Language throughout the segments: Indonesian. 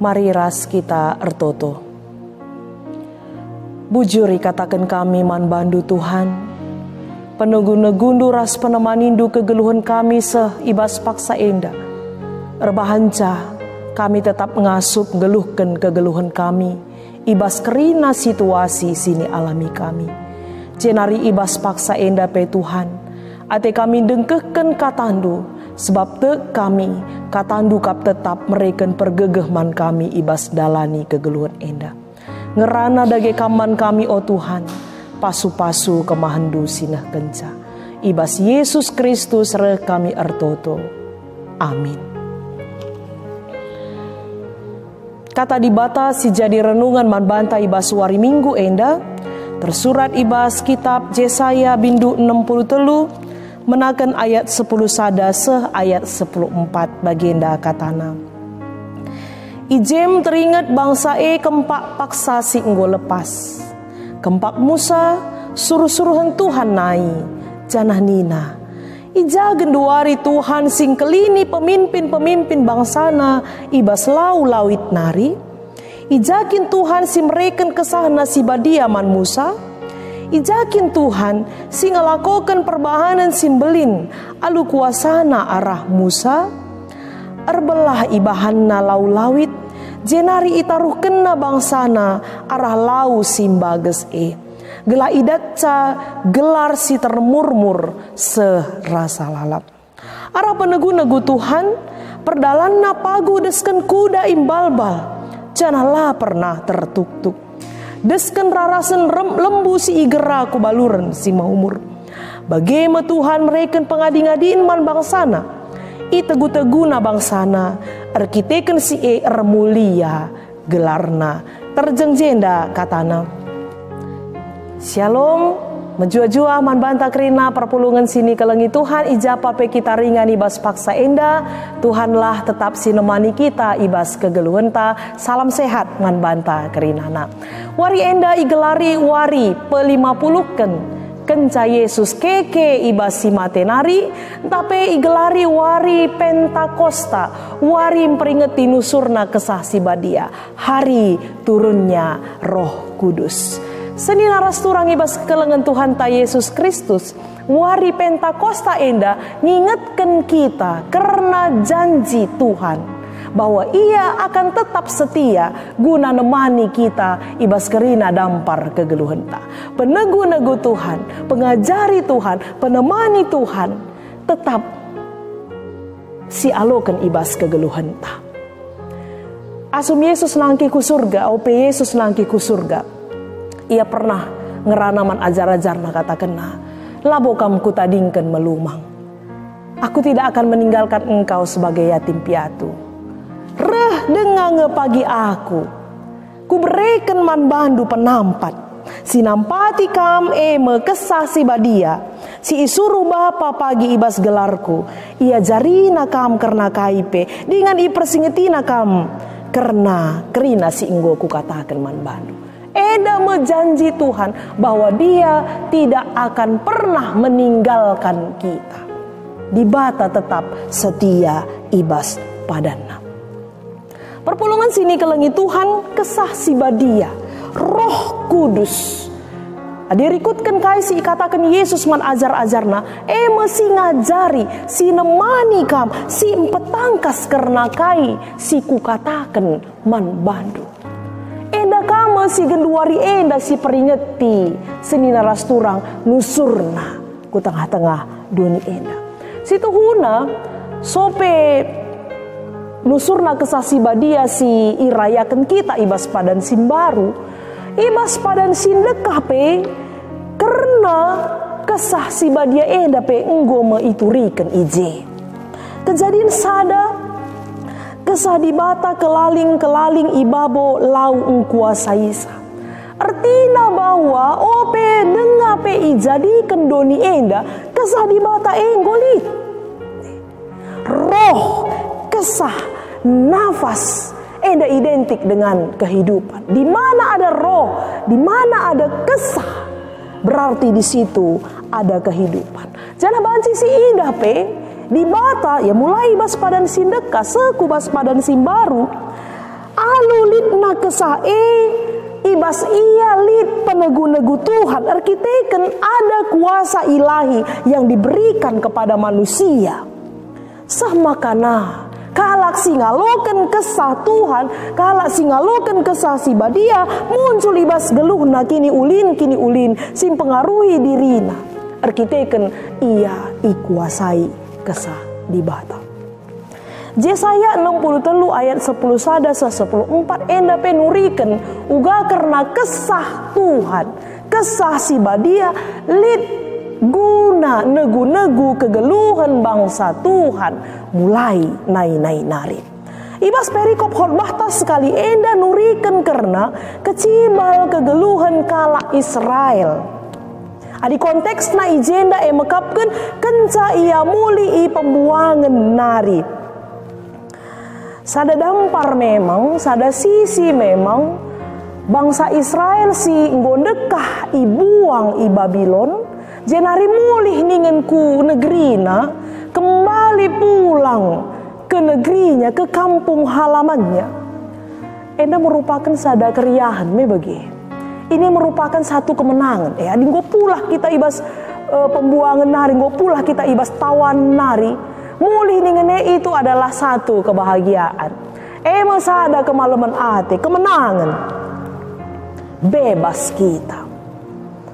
Mari ras kita ertoto. Bujuri katakan kami man bandu Tuhan. Penegu-negundu ras penemanindu kegeluhan kami ibas paksa enda. Erbahanca kami tetap ngasup geluhkan kegeluhan kami. Ibas kerina situasi sini alami kami. Jenari ibas paksa enda pe Tuhan. Ate kami dengkehken katandu. Sebab te kami katandu kap tetap mereken pergegehman kami ibas dalani kegeluhan enda. Ngerana dage kaman kami o Tuhan. Pasu-pasu kemahandu sinah kenca. Ibas Yesus Kristus re kami ertoto. Amin. Kata dibata si jadi renungan man banta ibas wari minggu enda. Tersurat ibas kitab Yesaya bindu 63. Menakan ayat 10 sada ayat 14 baginda katana. Ijem teringat bangsa kempak paksa si enggo lepas. Kempak Musa suruh-suruhan Tuhan nai janah nina. Ija genduari Tuhan sing kelini pemimpin-pemimpin bangsana ibas lau-lawit nari. Ijakin Tuhan si mereken kesahna si badiaman Musa. Ijakin Tuhan si ngelakokan perbahanan simbelin alu kuasana arah Musa. Erbelah ibahanna lau-lawit jenari itaruh kena bangsana arah lau simbages Gela idatca gelar si termurmur serasa lalap. Arah penegu-negu Tuhan perdalanna pagu desken kuda imbalbal janahlah pernah tertuk-tuk. Desken rarasen lembu si igera ku baluren si maumur. Bagaimana Tuhan mereken pengadi-ngadiin man bangsana. Itegu-teguna bangsana. Arkiteken si ermulia gelarna. Terjeng jenda katana. Shalom. Menjua-jua man banta kerina perpulungan sini kelengi Tuhan ijapa pe kita ringan ibas paksa enda. Tuhanlah tetap sinemani kita ibas kegeluhenta. Salam sehat man banta kerinana. Wari enda igelari wari pe-50ken. Kenca Yesus keke ibas si matenari. Tapi igelari wari Pentakosta. Wari memperingati nusurna kesah si badia. Hari turunnya Roh Kudus. Seni naras turang ibas kelengan Tuhan ta Yesus Kristus. Wari Pentakosta enda ngingetkan kita karena janji Tuhan bahwa ia akan tetap setia guna nemani kita ibas kerina dampar kegeluhan ta. Penegu-negu Tuhan, pengajari Tuhan, penemani Tuhan tetap si alokan ibas kegeluhan ta. Asum Yesus nangki ku surga, ope Yesus nangki ku surga. Ia pernah ngeranaman ajar-ajarna kata kena. Labo kamu kutadingkan melumang. Aku tidak akan meninggalkan engkau sebagai yatim piatu. Reh dengang ngepagi aku. Ku bereken man bandu penampat. Si nampati kam kesah si badia. Si isuruh bapa pagi ibas gelarku. Ia jarina kam karena kaipe. Dengan ipersingetina kam. Karena kerina si inggo ku katakan man bandu. Eda menjanji Tuhan bahwa dia tidak akan pernah meninggalkan kita. Dibata tetap setia ibas padana. Perpulungan sini kelengi Tuhan kesah si badia. Roh Kudus. Dirikutkan kai si katakan Yesus man ajar-ajarna. Mesi ngajari si nemani kam. Si empetangkas karena kai si ku katakan man bandu. Enda kama si genduari enda si peringeti seni naras turang nusurna ku tengah-tengah dunia enda. Situ huna sope nusurna kesasi badia si irayakan kita ibas padan simbaru ibas padan sindekah pe karena kesah si badia enda pe enggo meiturikan ije. Kejadian sada kesah di bata kelaling-kelaling ibabo lau engkuasaisa. Artina bahwa ope denga pe ijadikan doni enda kesah di bata enggoli. Roh, kesah, nafas enda identik dengan kehidupan. Di mana ada roh, di mana ada kesah, berarti di situ ada kehidupan. Jangan banci si indah pe. Di bata ya mulai bas padan sindeka seku bas padan simbaru Alulitna kesah ibas ia lit penegu-negu Tuhan. Arkiteken ada kuasa ilahi yang diberikan kepada manusia. Sahmakana kalak singaloken kesah Tuhan, kalak singaloken kesah si badia, muncul ibas geluhna kini ulin sim pengaruhi dirina. Arkiteken ia ikuasai kesah di bata. Yesaya 63 ayat 10 sada 10:4 enda penuriken uga karena kesah Tuhan, kesah si badia lit guna negu-negu kegeluhan bangsa Tuhan mulai nai ibas perikop khotbah tas sekali enda nuriken karena kecibal kegeluhan kala Israel. Adi konteks na ijenda mekapkan kenca ia muli pembuangan nari. Sada dampar memang, sada sisi memang bangsa Israel si ngondekah ibuang i Babylon, jenari mulih ningenku negerina, kembali pulang ke negerinya, ke kampung halamannya. Enda merupakan sada keriahan me bagi. Ini merupakan satu kemenangan. Adi nggo pulah kita ibas pembuangan nari, nggo pulah kita ibas tawan nari. Mulih ningene itu adalah satu kebahagiaan. Masa ada kemalaman ate, kemenangan. Bebas kita.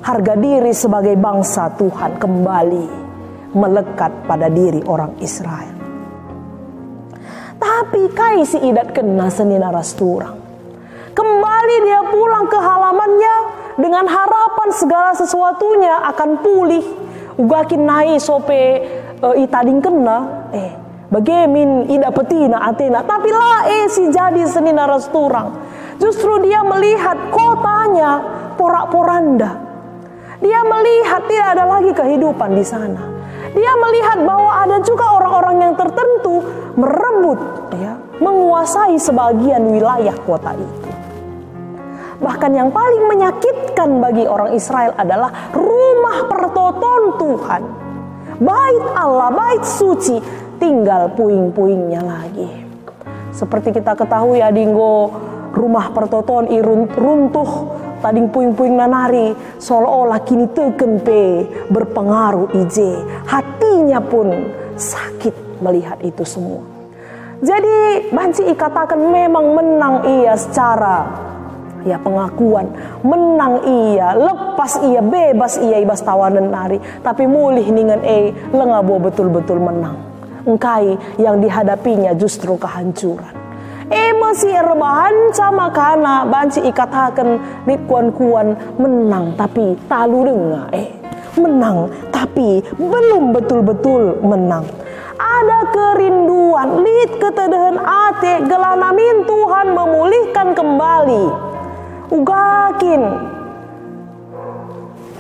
Harga diri sebagai bangsa Tuhan kembali melekat pada diri orang Israel. Tapi kai si idat kena seni naras turang. Kembali dia pulang ke halamannya dengan harapan segala sesuatunya akan pulih. Ugakin nai sope itading kena bagemin ida petina atena, tapi si jadi seni naras turang. Justru dia melihat kotanya porak-poranda. Dia melihat tidak ada lagi kehidupan di sana. Dia melihat bahwa ada juga orang-orang yang tertentu merebut menguasai sebagian wilayah kota itu. Bahkan yang paling menyakitkan bagi orang Israel adalah rumah pertoton Tuhan, bait Allah, bait suci, tinggal puing-puingnya lagi. Seperti kita ketahui adinggo rumah pertoton runtuh, tading puing-puing nanari, seolah-olah kini tekempe berpengaruh ije. Hatinya pun sakit melihat itu semua. Jadi banci ikatakan memang menang ia secara pengakuan, menang ia, lepas ia, bebas ia ibas tawanan nari, tapi mulih ningan lengabo betul-betul menang. Engkai yang dihadapinya justru kehancuran. Masih rebahan sama kana banci ikatakan di kuan-kuan menang tapi talu denga menang tapi belum betul-betul menang. Ada kerinduan, lit ketedahan ate gelanamin Tuhan memulihkan kembali. Ugakin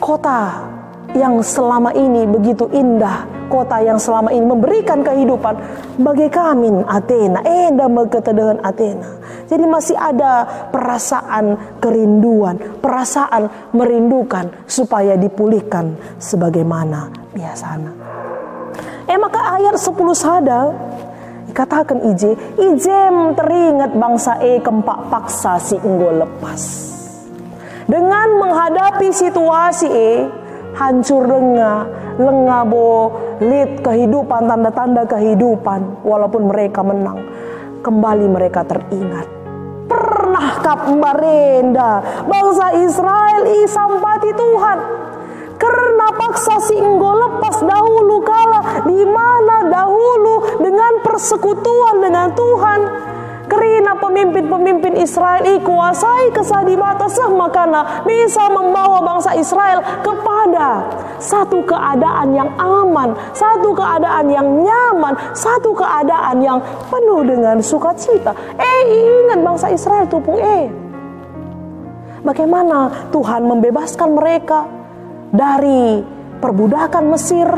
kota yang selama ini begitu indah, kota yang selama ini memberikan kehidupan bagi kami Athena, enda meketedehan Athena. Jadi masih ada perasaan kerinduan, perasaan merindukan supaya dipulihkan sebagaimana biasanya. Maka ayat 10 sada katakan ijem teringat bangsa kempak paksa si enggo lepas. Dengan menghadapi situasi hancur lengabo lit kehidupan, tanda-tanda kehidupan, walaupun mereka menang, kembali mereka teringat. Pernahkah barenda bangsa Israel sampati Tuhan? Karena paksa si enggo lepas dahulu kala, di mana dahulu dengan persekutuan dengan Tuhan. Karena pemimpin-pemimpin Israel kuasai kesah di batas, makanya bisa membawa bangsa Israel kepada satu keadaan yang aman, satu keadaan yang nyaman, satu keadaan yang penuh dengan sukacita. Ingat bangsa Israel tupung bagaimana Tuhan membebaskan mereka dari perbudakan Mesir.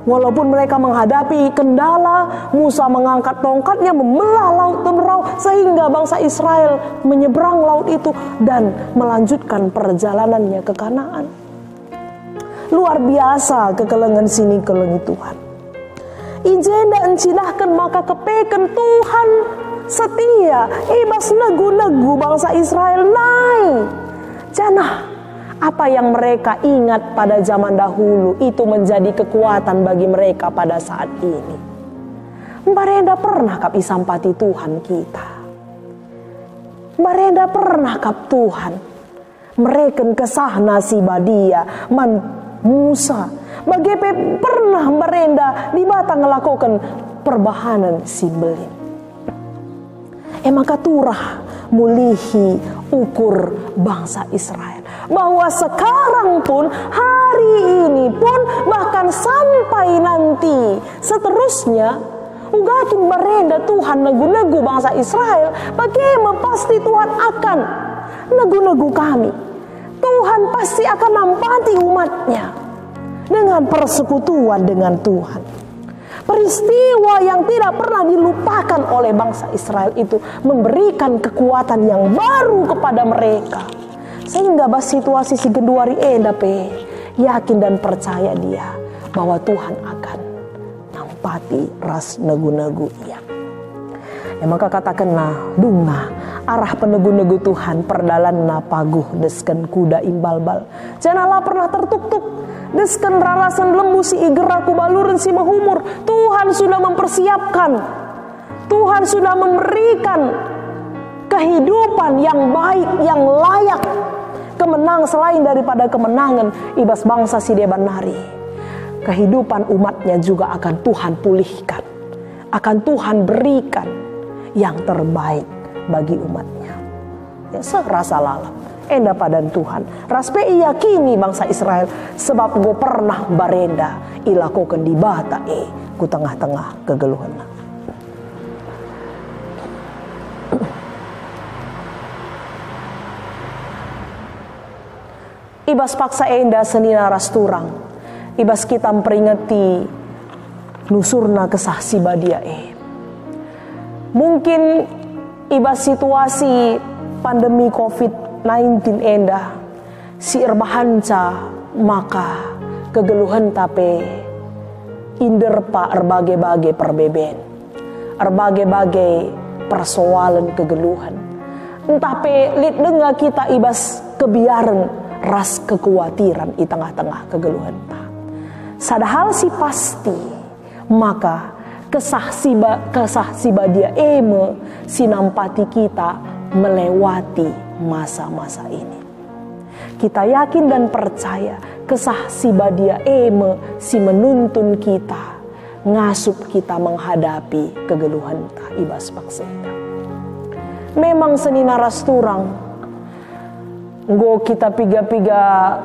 Walaupun mereka menghadapi kendala, Musa mengangkat tongkatnya membelah laut Teberau sehingga bangsa Israel menyeberang laut itu dan melanjutkan perjalanannya ke Kanaan. Luar biasa kekelengan sini kelengi Tuhan. Ijenda encinahkan maka kepeken Tuhan setia ibas negu-negu bangsa Israel naik. Jana apa yang mereka ingat pada zaman dahulu itu menjadi kekuatan bagi mereka pada saat ini. Barenda pernah kap isampati Tuhan kita. Barenda pernah kap Tuhan mereken kesah nasi badia man Musa. Bagaimana pernah barenda di batang ngelakukan perbahanan simbelin. Maka turah mulihi ukur bangsa Israel. Bahwa sekarang pun, hari ini pun, bahkan sampai nanti seterusnya, ugakin barenda Tuhan negu-negu bangsa Israel. Bagaimana pasti Tuhan akan negu-negu kami. Tuhan pasti akan nampati umatnya dengan persekutuan dengan Tuhan. Peristiwa yang tidak pernah dilupakan oleh bangsa Israel itu memberikan kekuatan yang baru kepada mereka. Sehingga bahas situasi si genduari endape yakin dan percaya dia bahwa Tuhan akan nampati ras negu-negu ia. Maka katakanlah dunga arah penegu-negu Tuhan perdalan na paguh desken kuda imbalbal. Janganlah pernah tertuk-tuk desken rarasan lembu si igeraku baluren si mahumur. Tuhan sudah mempersiapkan. Tuhan sudah memberikan kehidupan yang baik, yang layak. Kemenang selain daripada kemenangan ibas bangsa si Debanari. Kehidupan umatnya juga akan Tuhan pulihkan. Akan Tuhan berikan yang terbaik bagi umatnya. Ya, serasa lalap enda padan Tuhan. Raspe yakini bangsa Israel sebab gue pernah barenda ilakokan di bata ku tengah-tengah kegeluhan. Ibas paksa enda senina rasturang. Ibas kita memperingati nusurna kesah si badia Mungkin ibas situasi pandemi COVID-19 enda si erbahanca maka kegeluhan tape inder pa erbagai-bagai perbeben, erbagai-bagai persoalan kegeluhan. Entah pe lit dengar kita ibas kebiaran ras kekhawatiran di tengah-tengah kegeluhan ta. Sadahal si pasti maka kesah siba dia sinampati kita melewati masa-masa ini. Kita yakin dan percaya kesah siba dia si menuntun kita ngasup kita menghadapi kegeluhan ta ibas pakseda. Memang senina rasturang nggo kita piga-piga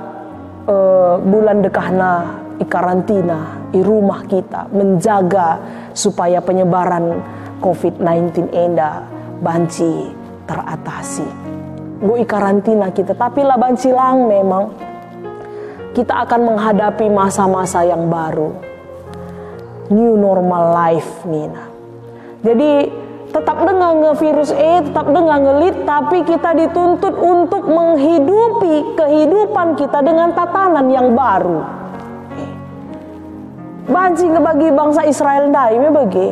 bulan dekahna i karantina di rumah kita menjaga supaya penyebaran COVID-19 enda banci teratasi. Nggo i karantina kita tapi lah banci lang memang kita akan menghadapi masa-masa yang baru. New normal life Nina. Jadi tetap dengar virus tetap dengar ngelit, tapi kita dituntut untuk menghidupi kehidupan kita dengan tatanan yang baru. Banci bagi bangsa Israel daime bagi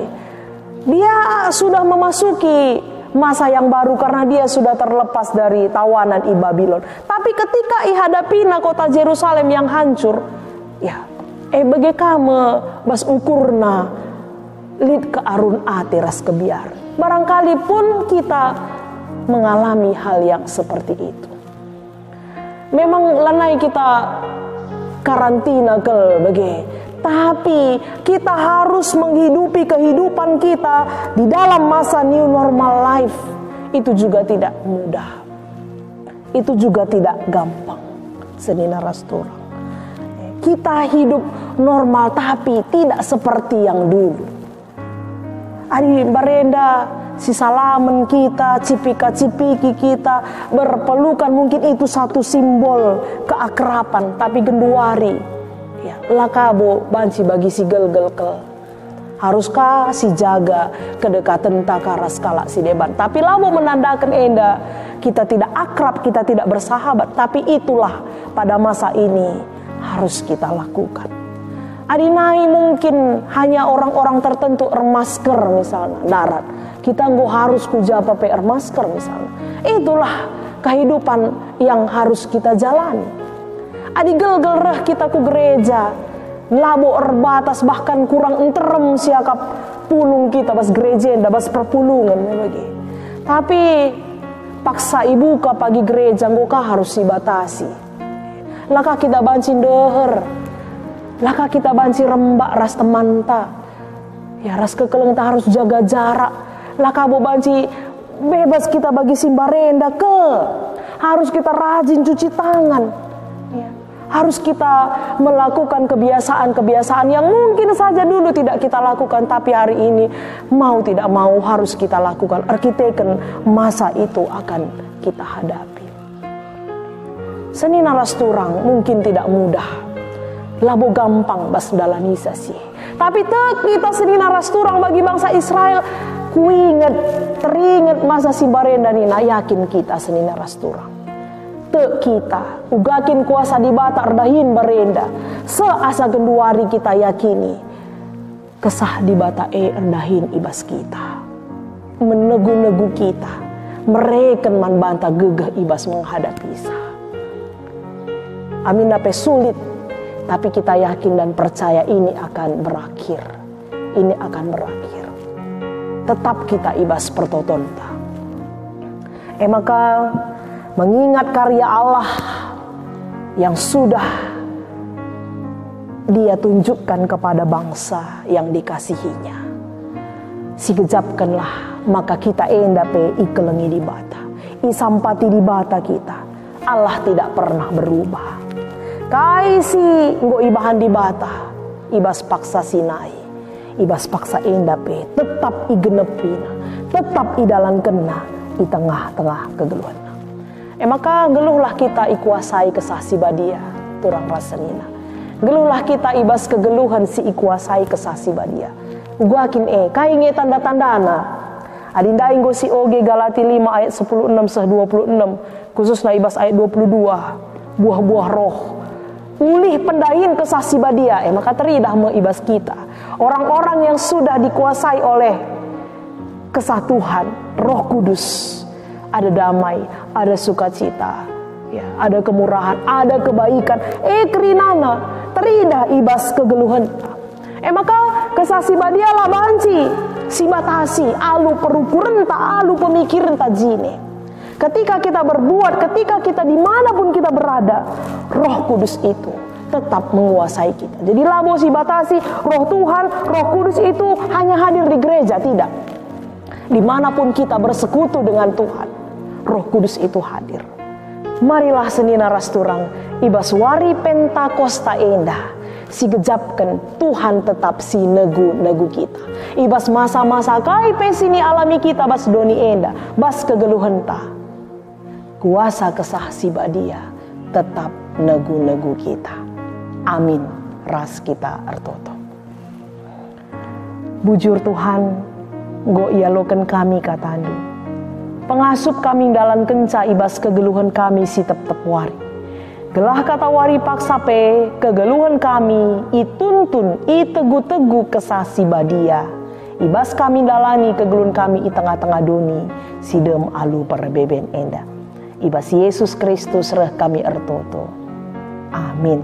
dia sudah memasuki masa yang baru karena dia sudah terlepas dari tawanan i Babylon. Tapi ketika ihadapina kota Yerusalem yang hancur, ya bagi kamu bas ukurna lid ke arun ati ras kebiar. Barangkali pun kita mengalami hal yang seperti itu. Memang lanai kita karantina bagi, tapi kita harus menghidupi kehidupan kita di dalam masa new normal life. Itu juga tidak mudah. Itu juga tidak gampang. Senina rasturang. Kita hidup normal tapi tidak seperti yang dulu. Ari barenda si salaman kita, cipika-cipiki kita berpelukan, mungkin itu satu simbol keakraban, tapi genduari ya lakabo banci bagi si gel-gel-gel. Haruskah si jaga kedekatan takaras kala si deban, tapi labo menandakan enda kita tidak akrab, kita tidak bersahabat, tapi itulah pada masa ini harus kita lakukan. Adinai mungkin hanya orang-orang tertentu masker misalnya darat. Kita nggak harus kujapa PR masker misalnya. Itulah kehidupan yang harus kita jalani. Adi gel-gel kita ku gereja. Labo erbatas bahkan kurang enterem siakap pulung kita bas gereja bas perpulungan bagi. Tapi paksa ibu ka pagi gereja nggak harus dibatasi. Laka kita banci deher. Laka kita banci rembak ras temanta. Ya ras kekeleng ta harus jaga jarak. Laka bo banci bebas kita bagi simbarenda ke. Harus kita rajin cuci tangan. Ya. Harus kita melakukan kebiasaan-kebiasaan yang mungkin saja dulu tidak kita lakukan. Tapi hari ini mau tidak mau harus kita lakukan. Arkiteken masa itu akan kita hadapi. Seni naras turang mungkin tidak mudah. Labo gampang bas dalanisasi. Tapi kita seni naras turang bagi bangsa Israel. Teringat masa simbarenda nina, yakin kita seni naras turang. Kita ugakin kuasa di bata erdahin barenda. Seasa genduari kita yakini kesah di bata erdahin ibas kita. Menegu-negu kita. Mereken man banta gegeh ibas menghadapi isa. Amin dape sulit. Tapi kita yakin dan percaya ini akan berakhir. Ini akan berakhir. Tetap kita ibas pertotonta. Maka mengingat karya Allah yang sudah Dia tunjukkan kepada bangsa yang dikasihinya. Sigejapkanlah maka kita endape ikelengi di bata. Isampati di bata kita. Allah tidak pernah berubah. Kaisi nggo ibahan di bata, ibas paksa Sinai, ibas paksa endape, tetap igenepina, tetap idalan kena, di tengah-tengah kegeluhan. Maka geluhlah kita ikuasai kesah si badia, turang rasenina. Geluhlah kita ibas kegeluhan si ikuasai kesah si badia. Ugakin kainge tanda-tandana. Adinda inggo si oge Galati 5 ayat 16-26, khususnya ibas ayat 22, buah-buah roh. Ulih pendahin kesah si badia, maka teridah meibas kita. Orang-orang yang sudah dikuasai oleh kesah Tuhan, Roh Kudus. Ada damai, ada sukacita, ya, ada kemurahan, ada kebaikan. Kerinana, teridah ibas kegeluhan. Maka kesah si badia lah banci, si batasi, alu perukuran tak alu pemikiran tak jine. Ketika kita berbuat, ketika kita dimanapun kita berada, Roh Kudus itu tetap menguasai kita. Jadi labo si batasi, Roh Tuhan, Roh Kudus itu hanya hadir di gereja, tidak. Dimanapun kita bersekutu dengan Tuhan, Roh Kudus itu hadir. Marilah seni naras turang, ibas wari Pentakosta endah, si gejapkan Tuhan tetap si negu-negu kita. Ibas masa-masa kai pesini alami kita bas doni endah, bas kegeluhan ta. Kuasa kesah si badia tetap negu-negu kita. Amin. Ras kita ertoto. Bujur Tuhan, go ialokan kami katandu. Pengasup kami dalam kenca ibas kegeluhan kami si tep-tep wari. Gelah kata wari paksa pe kegeluhan kami ituntun itegu-tegu kesah si badia. Ibas kami dalani kegeluhan kami i tengah-tengah doni si dem alu perbeben enda. Ibas Yesus Kristus reh kami ertoto. Amin.